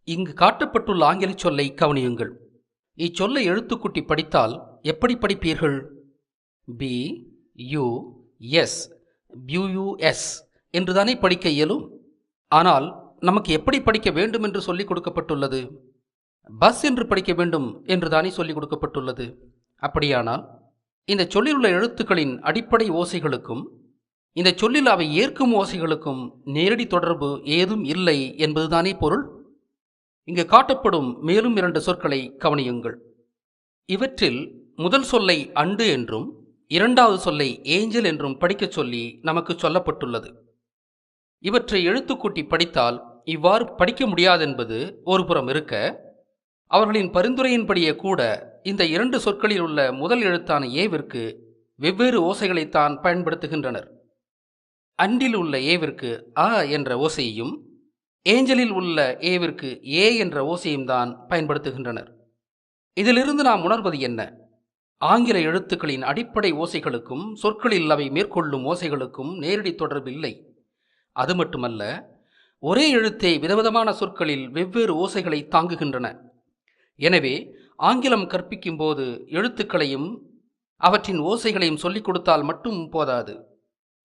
இங்கு காட்டப்பட்டுள்ள ஆங்கில சொல்லை கவனியுங்கள். இச்சொல்லை எழுத்துக்கூட்டி படித்தால் எப்படி படிப்பீர்கள்? பி யு எஸ் பியூஎஸ் என்றுதானே படிக்க இயலும். ஆனால் நமக்கு எப்படி படிக்க வேண்டும் என்று சொல்லிக் கொடுக்கப்பட்டுள்ளது? பஸ் என்று படிக்க வேண்டும் என்றுதானே சொல்லிக் கொடுக்கப்பட்டுள்ளது. அப்படியானால் இந்த சொல்லில் உள்ள எழுத்துக்களின் அடிப்படை ஓசைகளுக்கும் இந்த சொல்லில் அவை ஏற்கும் ஓசைகளுக்கும் நேரடி தொடர்பு ஏதும் இல்லை என்பதுதானே பொருள். இங்கு காட்டப்படும் மேலும் 2 சொற்களை கவனியுங்கள். இவற்றில் முதல் சொல்லை அண்டு என்றும் இரண்டாவது சொல்லை ஏஞ்சல் என்றும் படிக்கச் சொல்லி நமக்கு சொல்லப்பட்டுள்ளது. இவற்றை எழுத்துக்கூட்டி படித்தால் இவ்வாறு படிக்க முடியாதென்பது ஒரு புறம் இருக்க, அவர்களின் பரிந்துரையின்படியே கூட இந்த 2 சொற்களில் உள்ள முதல் எழுத்தான ஏவிற்கு வெவ்வேறு ஓசைகளைத்தான் பயன்படுத்துகின்றனர். அண்டில் உள்ள ஏவிற்கு அ என்ற ஓசையையும் ஏஞ்சலில் உள்ள ஏவிற்கு ஏ என்ற ஓசையும் தான் பயன்படுத்துகின்றனர். இதிலிருந்து நாம் உணர்வது என்ன? ஆங்கில எழுத்துக்களின் அடிப்படை ஓசைகளுக்கும் சொற்களில் அவை மேற்கொள்ளும் ஓசைகளுக்கும் நேரடி தொடர்பு இல்லை. அது மட்டுமல்ல, ஒரே எழுத்தே விதவிதமான சொற்களில் வெவ்வேறு ஓசைகளை தாங்குகின்றன. எனவே ஆங்கிலம் கற்பிக்கும் போது எழுத்துக்களையும் அவற்றின் ஓசைகளையும் சொல்லிக் கொடுத்தால் மட்டும் போதாது,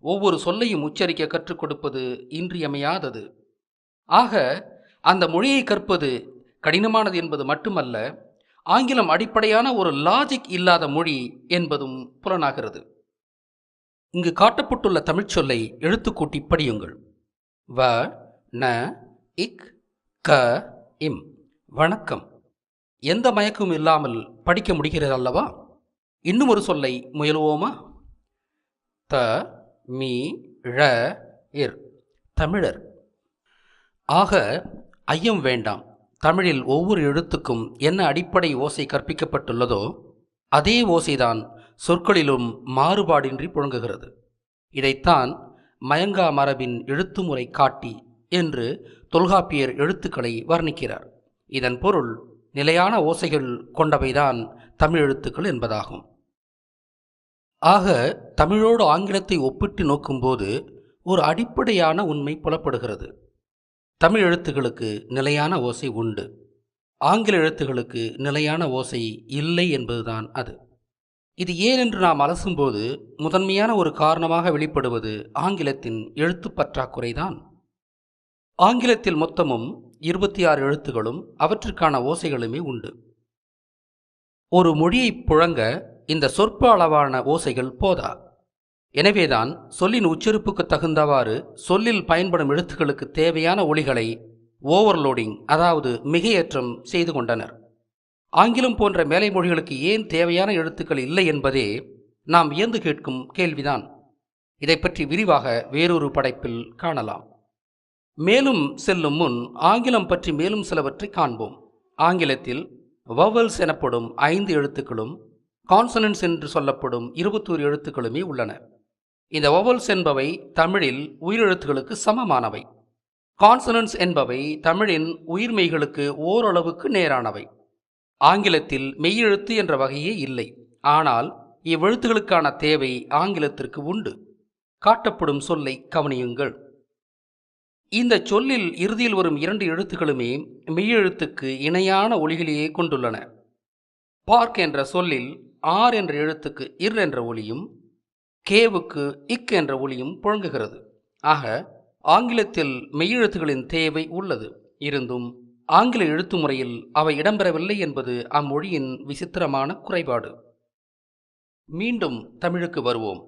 ஒவ்வொரு சொல்லையும் உச்சரிக்க கற்றுக் கொடுப்பது இன்றியமையாதது. ஆக அந்த மொழியை கற்பது கடினமானது என்பது மட்டுமல்ல, ஆங்கிலம் அடிப்படையான ஒரு லாஜிக் இல்லாத மொழி என்பதும் புலனாகிறது. இங்கு காட்டப்பட்டுள்ள தமிழ்ச்சொல்லை எழுத்துக்கூட்டி படியுங்கள். வ ந இக் க இம் வணக்கம். எந்த மயக்கமும் இல்லாமல் படிக்க முடிகிறது அல்லவா? இன்னும் ஒரு சொல்லை முயலுவோமா? த மீ ழ இர் தமிழர். ஆக ஐயம் வேண்டாம். தமிழில் ஒவ்வொரு எழுத்துக்கும் என்ன அடிப்படை ஓசை கற்பிக்கப்பட்டுள்ளதோ அதே ஓசைதான் சொற்களிலும் மாறுபாடின்றி புழங்குகிறது. இதைத்தான் மயங்கா மரபின் எழுத்துமுறை காட்டி என்று தொல்காப்பியர் எழுத்துக்களை வர்ணிக்கிறார். இதன் பொருள் நிலையான ஓசைகள் கொண்டவைதான் தமிழ் எழுத்துக்கள் என்பதாகும். ஆக தமிழோடு ஆங்கிலத்தை ஒப்பிட்டு நோக்கும்போது ஒரு அடிப்படையான உண்மை புலப்படுகிறது. தமிழ் எழுத்துக்களுக்கு நிலையான ஓசை உண்டு, ஆங்கில எழுத்துக்களுக்கு நிலையான ஓசை இல்லை என்பதுதான் அது. இது ஏன் என்று நாம் அலசும்போது முதன்மையான ஒரு காரணமாக வெளிப்படுவது ஆங்கிலத்தின் எழுத்து பற்றாக்குறைதான். ஆங்கிலத்தில் மொத்தமும் 26 எழுத்துகளும் அவற்றுக்கான ஓசைகளுமே உண்டு. ஒரு மொழியை புழங்க இந்த சொற்ப அளவான ஓசைகள் போதா. எனவேதான் சொல்லின் உச்சரிப்புக்கு தகுந்தவாறு சொல்லில் பயன்படும் எழுத்துக்களுக்கு தேவையான ஒலிகளை ஓவர்லோடிங், அதாவது மிகையேற்றம் செய்து கொண்டனர். ஆங்கிலம் போன்ற மேலை மொழிகளுக்கு ஏன் தேவையான எழுத்துக்கள் இல்லை என்பதே நாம் வியந்து கேட்கும் கேள்விதான். இதை பற்றி விரிவாக வேறொரு படைப்பில் காணலாம். மேலும் செல்லும் முன் ஆங்கிலம் பற்றி மேலும் சிலவற்றை காண்போம். ஆங்கிலத்தில் வவல்ஸ் எனப்படும் 5 எழுத்துக்களும் கான்சனன்ட்ஸ் என்று சொல்லப்படும் 21 எழுத்துக்களுமே உள்ளன. இந்த வவல்ஸ் என்பவை தமிழில் உயிரெழுத்துகளுக்கு சமமானவை. கான்சனன்ட்ஸ் என்பவை தமிழின் உயிர்மெய்களுக்கு ஓரளவுக்கு நேரானவை. ஆங்கிலத்தில் மெய்யெழுத்து என்ற வகையே இல்லை. ஆனால் இவ்வெழுத்துகளுக்கான தேவை ஆங்கிலத்திற்கு உண்டு. காட்டப்படும் சொல்லை கவனியுங்கள். இந்த சொல்லில் இறுதியில் வரும் 2 எழுத்துக்களுமே மெய்யெழுத்துக்கு இணையான ஒலிகளையே கொண்டுள்ளன. பார்க் என்ற சொல்லில் ஆர் என்ற எழுத்துக்கு இர் என்ற ஒலியும் கேவுக்கு இக் என்ற ஒலியும் புழங்குகிறது. ஆக ஆங்கிலத்தில் மெய்யெழுத்துகளின் தேவை உள்ளது. இருந்தும் ஆங்கில எழுத்து முறையில் அவை இடம்பெறவில்லை என்பது அம்மொழியின் விசித்திரமான குறைபாடு. மீண்டும் தமிழுக்கு வருவோம்.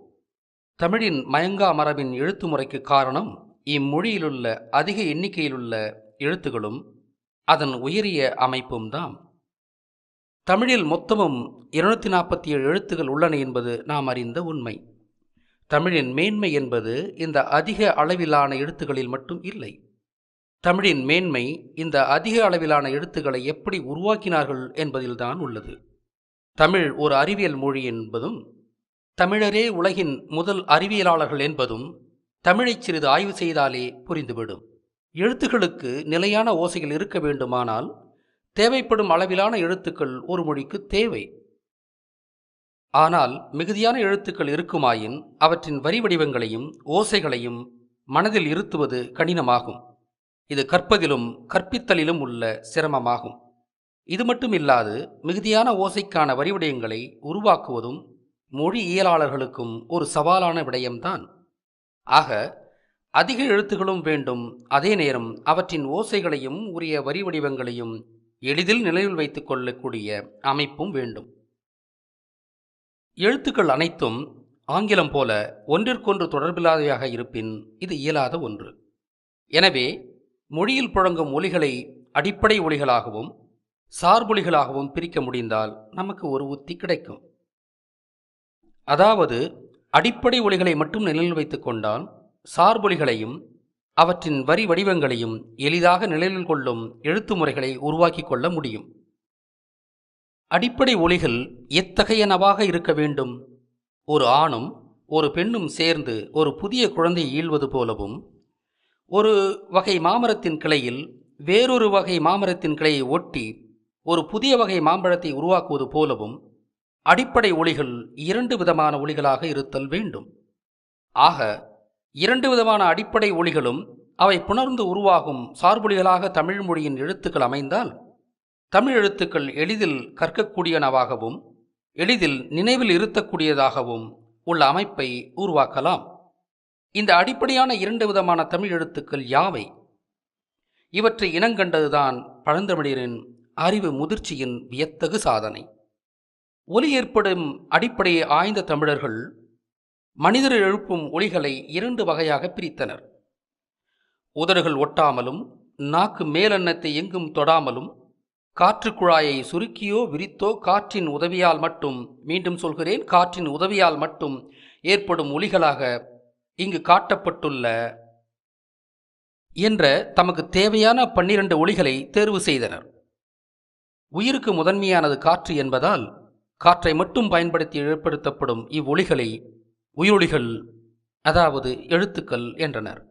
தமிழின் மயங்கா மரபின் எழுத்து முறைக்கு காரணம் இம்மொழியிலுள்ள அதிக எண்ணிக்கையிலுள்ள எழுத்துகளும் அதன் உயரிய அமைப்பும் தான். தமிழில் மொத்தமும் 247 எழுத்துகள் உள்ளன என்பது நாம் அறிந்த உண்மை. தமிழின் மேன்மை என்பது இந்த அதிக அளவிலான எழுத்துக்களில் மட்டும் இல்லை. தமிழின் மேன்மை இந்த அதிக அளவிலான எழுத்துக்களை எப்படி உருவாக்கினார்கள் என்பதில்தான் உள்ளது. தமிழ் ஒரு அறிவியல் மொழி என்பதும் தமிழரே உலகின் முதல் அறிவியலாளர்கள் என்பதும் தமிழை சிறிது ஆய்வு செய்தாலே புரிந்துவிடும். எழுத்துக்களுக்கு நிலையான ஓசைகள் இருக்க வேண்டுமானால் தேவைப்படும் அளவிலான எழுத்துக்கள் ஒரு மொழிக்கு தேவை. ஆனால் மிகுதியான எழுத்துக்கள் இருக்குமாயின் அவற்றின் வரி வடிவங்களையும் ஓசைகளையும் மனதில் இருத்துவது கடினமாகும். இது கற்பதிலும் கற்பித்தலிலும் உள்ள சிரமமாகும். இது மட்டும் இல்லாது மிகுதியான ஓசைக்கான வரி வடிவங்களை உருவாக்குவதும் மொழியியலாளர்களுக்கும் ஒரு சவாலான விடயம்தான். ஆக அதிக எழுத்துகளும் வேண்டும், அதே நேரம் அவற்றின் ஓசைகளையும் உரிய வரி வடிவங்களையும் எளிதில் நினைவில் வைத்துக் கொள்ளக்கூடிய அமைப்பும் வேண்டும். எழுத்துக்கள் அனைத்தும் ஆங்கிலம் போல ஒன்றிற்கொன்று தொடர்பில்லாதவையாக இருப்பின் இது இயலாத ஒன்று. எனவே மொழியில் புழங்கும் ஒலிகளை அடிப்படை ஒலிகளாகவும் சார்பொலிகளாகவும் பிரிக்க முடிந்தால் நமக்கு ஒரு உத்தி கிடைக்கும். அதாவது அடிப்படை ஒலிகளை மட்டும் நினைவில் வைத்துக் கொண்டால் சார்பொலிகளையும் அவற்றின் வரி வடிவங்களையும் எளிதாக நினைவில் கொள்ளும் எழுத்து முறைகளை உருவாக்கி கொள்ள முடியும். அடிப்படை ஒலிகள் எத்தகையனவாக இருக்க வேண்டும்? ஒரு ஆணும் ஒரு பெண்ணும் சேர்ந்து ஒரு புதிய குழந்தையை ஈள்வது போலவும், ஒரு வகை மாமரத்தின் கிளையில் வேறொரு வகை மாமரத்தின் கிளையை ஒட்டி ஒரு புதிய வகை மாம்பழத்தை உருவாக்குவது போலவும் அடிப்படை ஒலிகள் இரண்டு விதமான ஒலிகளாக இருத்தல் வேண்டும். ஆக இரண்டு விதமான அடிப்படை ஒலிகளும் அவை புணர்ந்து உருவாகும் சார்பொலிகளாக தமிழ் மொழியின் எழுத்துக்கள் அமைந்தால் தமிழ் எழுத்துக்கள் எளிதில் கற்கக்கூடியனவாகவும் எளிதில் நினைவில் இருத்தக்கூடியதாகவும் உள்ள அமைப்பை உருவாக்கலாம். இந்த அடிப்படையான இரண்டு விதமான தமிழ் எழுத்துக்கள் யாவை? இவற்றை இனங்கண்டதுதான் பழந்தமிழரின் அறிவு முதிர்ச்சியின் வியத்தகு சாதனை. ஒலி ஏற்படும் அடிப்படையை ஆய்ந்த தமிழர்கள் மனிதர் எழுப்பும் ஒலிகளை இரண்டு வகையாக பிரித்தனர். உதடுகள் ஒட்டாமலும் நாக்கு மேலெண்ணத்தை எங்கும் தொடாமலும் காற்று குழாயை சுருக்கியோ விரித்தோ காற்றின் உதவியால் மட்டும், மீண்டும் சொல்கிறேன், காற்றின் உதவியால் மட்டும் ஏற்படும் ஒலிகளாக இங்கு காட்டப்பட்டுள்ள என்ற தமக்கு தேவையான 12 ஒலிகளை தேர்வு செய்தனர். உயிருக்கு முதன்மையானது காற்று என்பதால் காற்றை மட்டும் பயன்படுத்தி ஏற்படுத்தப்படும் இவ்வொலிகளை உயிரொலிகள், அதாவது எழுத்துக்கள் என்றனர்.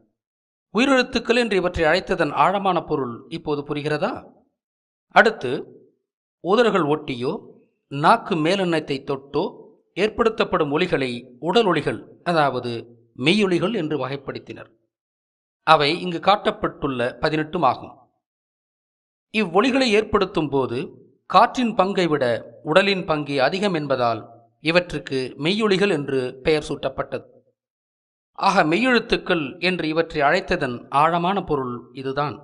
உயிரெழுத்துக்கள் என்று இவற்றை அழைத்ததன் ஆழமான பொருள் இப்போது புரிகிறதா? அடுத்து உதடுகள் ஒட்டியோ நாக்கு மேலெண்ணத்தை தொட்டோ ஏற்படுத்தப்படும் ஒலிகளை உடல் ஒலிகள், அதாவது மெய்யொலிகள் என்று வகைப்படுத்தினர். அவை இங்கு காட்டப்பட்டுள்ள 18 ஆகும். இவ்வொலிகளை ஏற்படுத்தும் போது காற்றின் பங்கை விட உடலின் பங்கே அதிகம் என்பதால் இவற்றுக்கு மெய்யொலிகள் என்று பெயர் சூட்டப்பட்டது. ஆக மெய்யெழுத்துக்கள் என்று இவற்றை அழைத்ததன் ஆழமான பொருள் இதுதான்.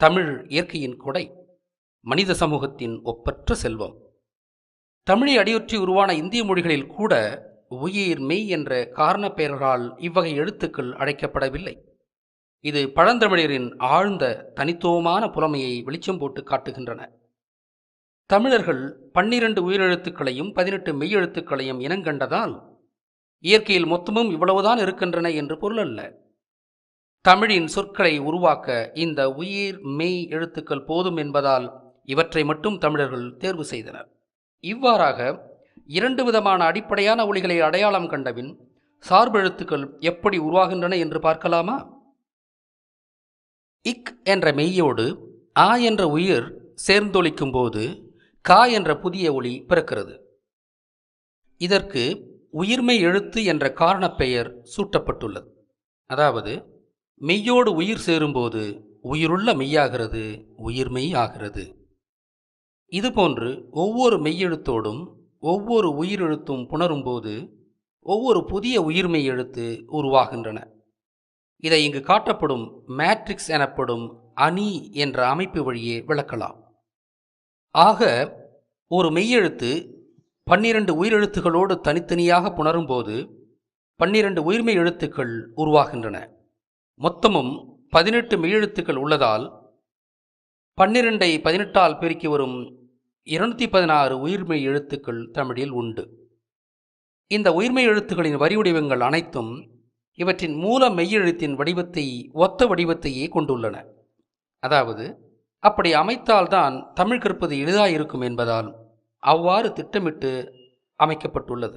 தமிழ் இயற்கையின் கொடை, மனித சமூகத்தின் ஒப்பற்ற செல்வம். தமிழை அடியொற்றி உருவான இந்திய மொழிகளில் கூட உயிர் மெய் என்ற காரண பெயர்களால் இவ்வகை எழுத்துக்கள் அழைக்கப்படவில்லை. இது பழந்தமிழரின் ஆழ்ந்த தனித்துவமான புலமையை வெளிச்சம் போட்டு காட்டுகின்றன. தமிழர்கள் 12 உயிரெழுத்துக்களையும் 18 மெய்யெழுத்துக்களையும் இனங்கண்டதால் இயற்கையில் மொத்தமும் இவ்வளவுதான் இருக்கின்றன என்று பொருள் அல்ல. தமிழின் சொற்களை உருவாக்க இந்த உயிர் மெய் எழுத்துக்கள் போதும் என்பதால் இவற்றை மட்டும் தமிழர்கள் தேர்வு செய்தனர். இவ்வாறாக 2 விதமான அடிப்படையான ஒலிகளை அடையாளம் கண்டபின் சார்பெழுத்துக்கள் எப்படி உருவாகின்றன என்று பார்க்கலாமா? இக் என்ற மெய்யோடு ஆ என்ற உயிர் சேர்ந்தொலிக்கும் போது கா என்ற புதிய ஒலி பிறக்கிறது. இதற்கு உயிர்மெய் எழுத்து என்ற காரணப் பெயர் சூட்டப்பட்டுள்ளது. அதாவது மெய்யோடு உயிர் சேரும்போது உயிருள்ள மெய்யாகிறது, உயிர்மெய் ஆகிறது. இதுபோன்று ஒவ்வொரு மெய்யெழுத்தோடும் ஒவ்வொரு உயிரெழுத்தும் புணரும்போது ஒவ்வொரு புதிய உயிர்மெய் எழுத்து உருவாகின்றன. இதை இங்கு காட்டப்படும் மேட்ரிக்ஸ் எனப்படும் அணி என்ற அமைப்பு வழியே விளக்கலாம். ஆக ஒரு மெய்யெழுத்து 12 உயிரெழுத்துகளோடு தனித்தனியாக புணரும்போது 12 உயிர்மெய் எழுத்துக்கள் உருவாகின்றன. மொத்தமும் 18 மெய்யெழுத்துக்கள் உள்ளதால் 12ஐ 18ஆல் பெருக்கி வரும் 216 உயிர்மெய் எழுத்துக்கள் தமிழில் உண்டு. இந்த உயிர்மெய் எழுத்துக்களின் வரி வடிவங்கள் அனைத்தும் இவற்றின் மூல மெய்யெழுத்தின் வடிவத்தை ஒத்த வடிவத்தையே கொண்டுள்ளன. அதாவது அப்படி அமைத்தால்தான் தமிழ் கற்பது எளிதாயிருக்கும் என்பதால் அவ்வாறு திட்டமிட்டு அமைக்கப்பட்டுள்ளது.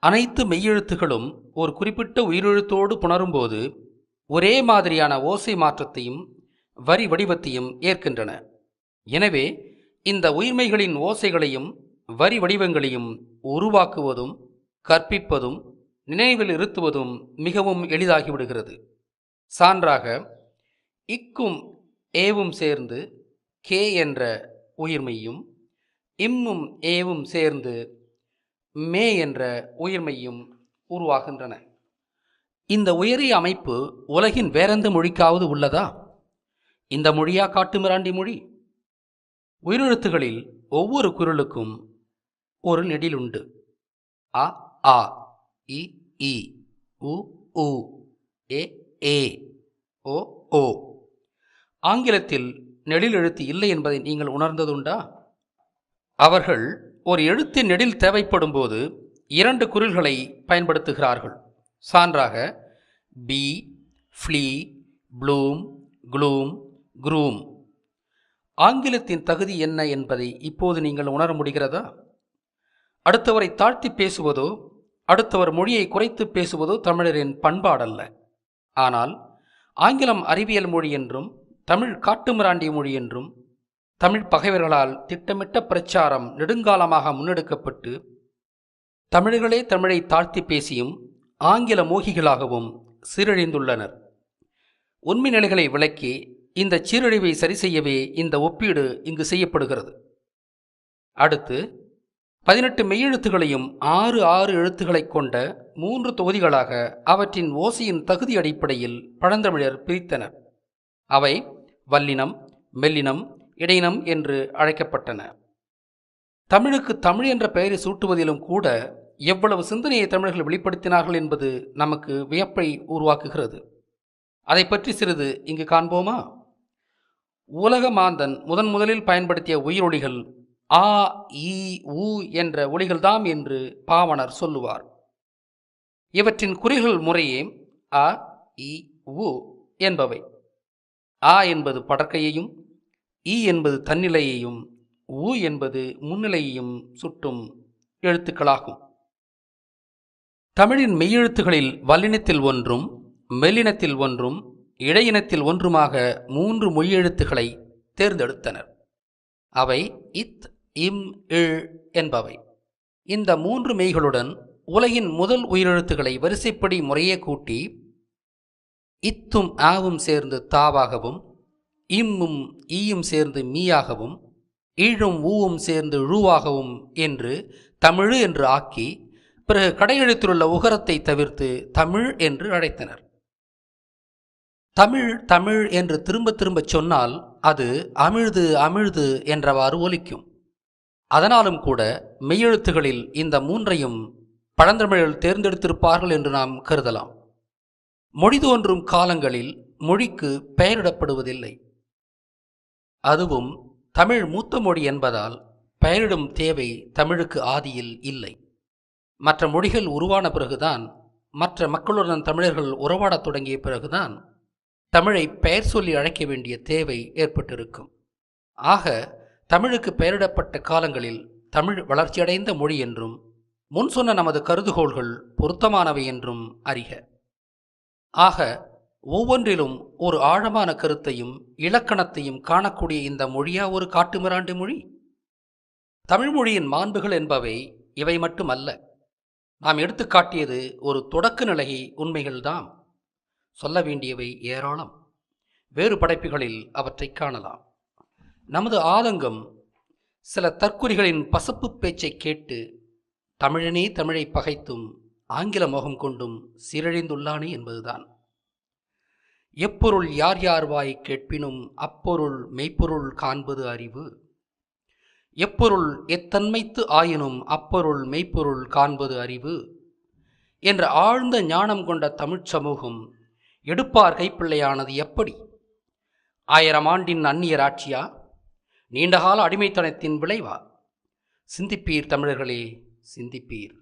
அனைத்து மெய்யெழுத்துகளும் ஒரு குறிப்பிட்ட உயிரெழுத்தோடு புணரும்போது ஒரே மாதிரியான ஓசை மாற்றத்தையும் வரி வடிவத்தையும் ஏற்கின்றன. எனவே இந்த உயிர்மெய்களின் ஓசைகளையும் வரி வடிவங்களையும் உருவாக்குவதும் கற்பிப்பதும் நினைவில் இருத்துவதும் மிகவும் எளிதாகிவிடுகிறது. சான்றாக, இக்கும் ஏவும் சேர்ந்து கே என்ற உயிர்மெய்யும் இம்மும் ஏவும் சேர்ந்து மே என்ற உயிர்மெய்யும் உருவாகின்றன. இந்த உயரிய அமைப்பு உலகின் வேறெந்த மொழிக்காவது உள்ளதா? இந்த மொழியா காட்டுமிராண்டி மொழி? உயிரெழுத்துகளில் ஒவ்வொரு குரலுக்கும் ஒரு நெடில் உண்டு. அ ஆ, இ ஈ, உ ஊ, ஏ ஏ, ஓ ஓ. ஆங்கிலத்தில் நெடில் எழுத்து இல்லை என்பதை நீங்கள் உணர்ந்ததுண்டா? அவர்கள் ஒரு எழுத்தின் நெடில் தேவைப்படும் போது 2 குரில்களை பயன்படுத்துகிறார்கள். சான்றாக, பி, ஃப்ளீ, ப்ளூம், க்ளூம், க்ரூம். ஆங்கிலத்தின் தகுதி என்ன என்பதை இப்போது நீங்கள் உணர முடிகிறதா? அடுத்தவரை தாழ்த்தி பேசுவதோ அடுத்தவர் மொழியை குறைத்து பேசுவதோ தமிழரின் பண்பாடல்ல. ஆனால் ஆங்கிலம் அறிவியல் மொழி என்றும் தமிழ் காட்டுமிராண்டிய மொழி என்றும் தமிழ் பகைவர்களால் திட்டமிட்ட பிரச்சாரம் நெடுங்காலமாக முன்னெடுக்கப்பட்டு தமிழர்களே தமிழை தாழ்த்தி பேசியும் ஆங்கில மோகிகளாகவும் சீரழிந்துள்ளனர். உண்மை நிலைகளை விளக்கி இந்த சீரழிவை சரி செய்யவே இந்த ஒப்பீடு இங்கு செய்யப்படுகிறது. அடுத்து 18 மெய்யெழுத்துகளையும் 6 எழுத்துக்களை கொண்ட 3 தொகுதிகளாக அவற்றின் ஓசையின் தகுதி அடிப்படையில் பழந்தமிழர் பிரித்தனர். அவை வல்லினம், மெல்லினம், இடையினம் என்று அழைக்கப்பட்டன. தமிழுக்கு தமிழ் என்ற பெயரை சூட்டுவதிலும் கூட எவ்வளவு சிந்தனையை தமிழர்கள் வெளிப்படுத்தினார்கள் என்பது நமக்கு வியப்பை உருவாக்குகிறது. அதை பற்றி சிறிது இங்கு காண்போமா? உலக மாந்தன் முதலில் பயன்படுத்திய உயிரொலிகள் ஆ, ஈ, ஊ என்ற ஒலிகள்தாம் என்று பாவணர் சொல்லுவார். இவற்றின் குறிகள் முறையே அ, இ, உ என்பவை. ஆ என்பது படர்க்கையையும், ஈ என்பது தன்னிலையையும், ஊ என்பது முன்னிலையையும் சுட்டும் எழுத்துக்களாகும். தமிழின் மெய்யெழுத்துகளில் வல்லினத்தில் ஒன்றும் மெல்லினத்தில் ஒன்றும் இடையினத்தில் ஒன்றுமாக 3 மொழியெழுத்துக்களை தேர்ந்தெடுத்தனர். அவை இத், இம், இழ் என்பவை. இந்த 3 மெய்களுடன் உலகின் முதல் உயிரெழுத்துக்களை வரிசைப்படி முறையே கூட்டி இத்தும் ஆவும் சேர்ந்து தாவாகவும், இம்மும் ஈயும் சேர்ந்து மீயாகவும், ஈழும் ஊவும் சேர்ந்து ழூவாகவும் என்று தமிழ் என்று ஆக்கி பிறகு கடையெழுத்திலுள்ள உகரத்தை தவிர்த்து தமிழ் என்று அழைத்தனர். தமிழ் தமிழ் என்று திரும்ப திரும்ப சொன்னால் அது அமிழ்து அமிழ்து என்றவாறு ஒலிக்கும். அதனாலும் கூட மெய்யெழுத்துகளில் இந்த 3ஐயும் பழந்தமிழர்கள் தேர்ந்தெடுத்திருப்பார்கள் என்று நாம் கருதலாம். மொழி தோன்றும் காலங்களில் மொழிக்கு பெயரிடப்படுவதில்லை. அதுவும் தமிழ் மூத்த மொழி என்பதால் பெயரிடும் தேவை தமிழுக்கு ஆதியில் இல்லை. மற்ற மொழிகள் உருவான பிறகுதான், மற்ற மக்களுடன் தமிழர்கள் உறவாடத் தொடங்கிய பிறகுதான் தமிழை பெயர் சொல்லி அழைக்க வேண்டிய தேவை ஏற்பட்டிருக்கும். ஆக தமிழுக்கு பெயரிடப்பட்ட காலங்களில் தமிழ் வளர்ச்சியடைந்த மொழி என்றும் முன் சொன்ன நமது கருதுகோள்கள் பொருத்தமானவை என்றும் அறிக. ஆக ஒவ்வொன்றிலும் ஒரு ஆழமான கருத்தையும் இலக்கணத்தையும் காணக்கூடிய இந்த மொழியா ஒரு காட்டுமிராண்டி மொழி? தமிழ் மொழியின் மாண்புகள் என்பவை இவை மட்டுமல்ல. நாம் எடுத்துக்காட்டியது ஒரு தொடக்க நிலை உண்மைகள்தாம். சொல்ல வேண்டியவை ஏராளம். வேறு படைப்புகளில் அவற்றை காணலாம். நமது ஆதங்கம் சில தற்குறிகளின் பசப்பு பேச்சை கேட்டு தமிழனே தமிழை பகைத்தும் ஆங்கில மோகம் கொண்டும் சீரழிந்துள்ளானே என்பதுதான். எப்பொருள் யார் யார் வாய் கேட்பினும் அப்பொருள் மெய்ப்பொருள் காண்பது அறிவு. எப்பொருள் எத்தன்மைத்து ஆயினும் அப்பொருள் மெய்ப்பொருள் காண்பது அறிவு என்ற ஆழ்ந்த ஞானம் கொண்ட தமிழ்ச் சமூகம் எடுப்பார் கைப்பிள்ளையானது எப்படி? 1000 ஆண்டின் அந்நியர் ஆட்சியா? நீண்டகால அடிமைத்தனத்தின் விளைவா? சிந்திப்பீர் தமிழர்களே, சிந்திப்பீர்.